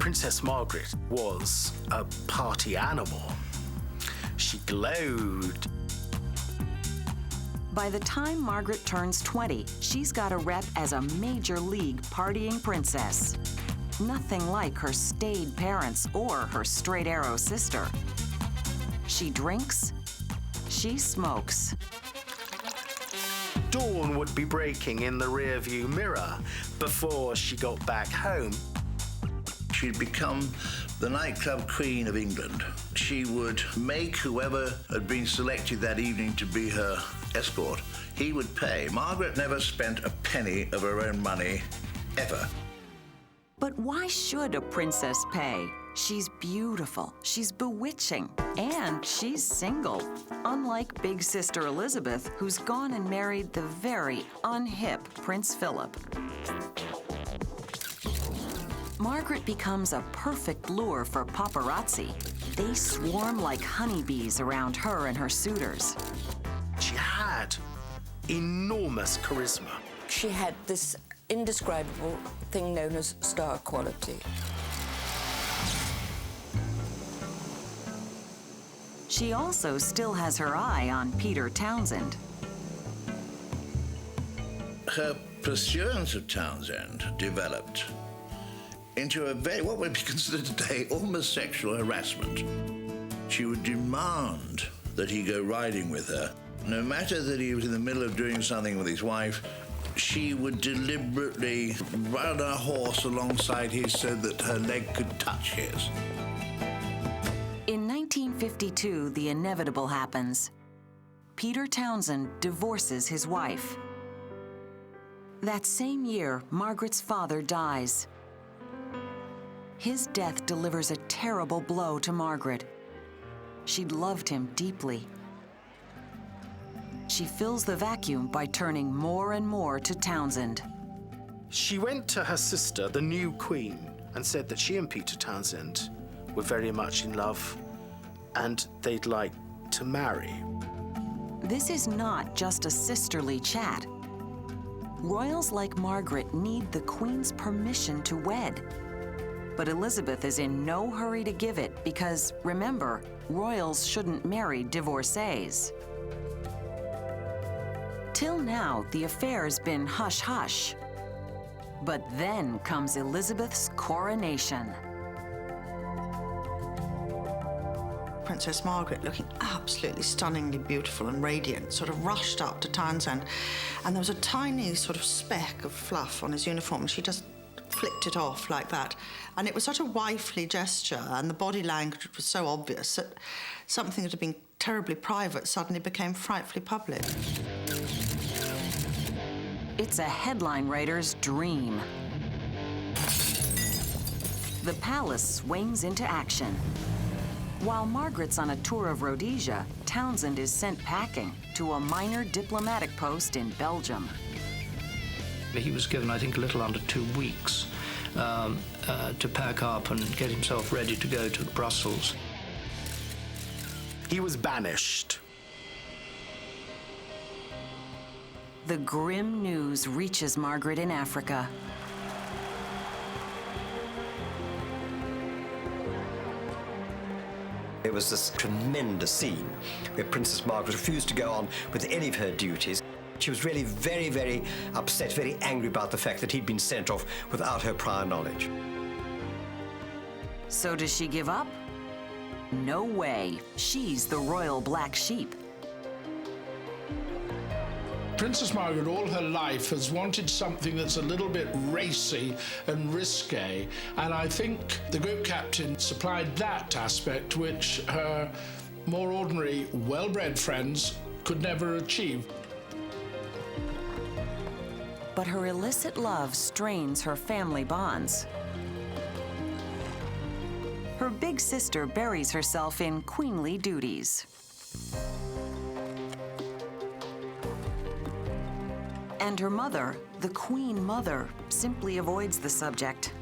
Princess Margaret was a party animal. She glowed. By the time Margaret turns 20, she's got a rep as a major league partying princess. Nothing like her staid parents or her straight arrow sister. She drinks, she smokes. Dawn would be breaking in the rearview mirror before she got back home. She'd become the nightclub queen of England. She would make whoever had been selected that evening to be her escort, he would pay. Margaret never spent a penny of her own money, ever. But why should a princess pay? She's beautiful, she's bewitching, and she's single. Unlike big sister Elizabeth, who's gone and married the very unhip Prince Philip. Margaret becomes a perfect lure for paparazzi. They swarm like honeybees around her and her suitors. She had enormous charisma. She had this indescribable thing known as star quality. She also still has her eye on Peter Townsend. Her pursuance of Townsend developed into what would be considered today almost sexual harassment. She would demand that he go riding with her. No matter that he was in the middle of doing something with his wife, she would deliberately run a horse alongside his so that her leg could touch his. In 1952, the inevitable happens. Peter Townsend divorces his wife. That same year, Margaret's father dies. His death delivers a terrible blow to Margaret. She'd loved him deeply. She fills the vacuum by turning more and more to Townsend. She went to her sister, the new queen, and said that she and Peter Townsend were very much in love and they'd like to marry. This is not just a sisterly chat. Royals like Margaret need the Queen's permission to wed. But Elizabeth is in no hurry to give it because, remember, royals shouldn't marry divorcees. Till now, the affair's been hush-hush. But then comes Elizabeth's coronation. Princess Margaret, looking absolutely stunningly beautiful and radiant, sort of rushed up to Townsend, and there was a tiny sort of speck of fluff on his uniform, and she just flicked it off like that. And it was such a wifely gesture, and the body language was so obvious that something that had been terribly private suddenly became frightfully public. It's a headline writer's dream. The palace swings into action. While Margaret's on a tour of Rhodesia, Townsend is sent packing to a minor diplomatic post in Belgium. He was given, I think, a little under 2 weeks to pack up and get himself ready to go to Brussels. He was banished. The grim news reaches Margaret in Africa. It was this tremendous scene where Princess Margaret refused to go on with any of her duties. She was really very, very upset, very angry about the fact that he'd been sent off without her prior knowledge. So does she give up? No way. She's the royal black sheep. Princess Margaret, all her life, has wanted something that's a little bit racy and risque, and I think the group captain supplied that aspect which her more ordinary, well-bred friends could never achieve. But her illicit love strains her family bonds. Her big sister buries herself in queenly duties. And her mother, the Queen Mother, simply avoids the subject.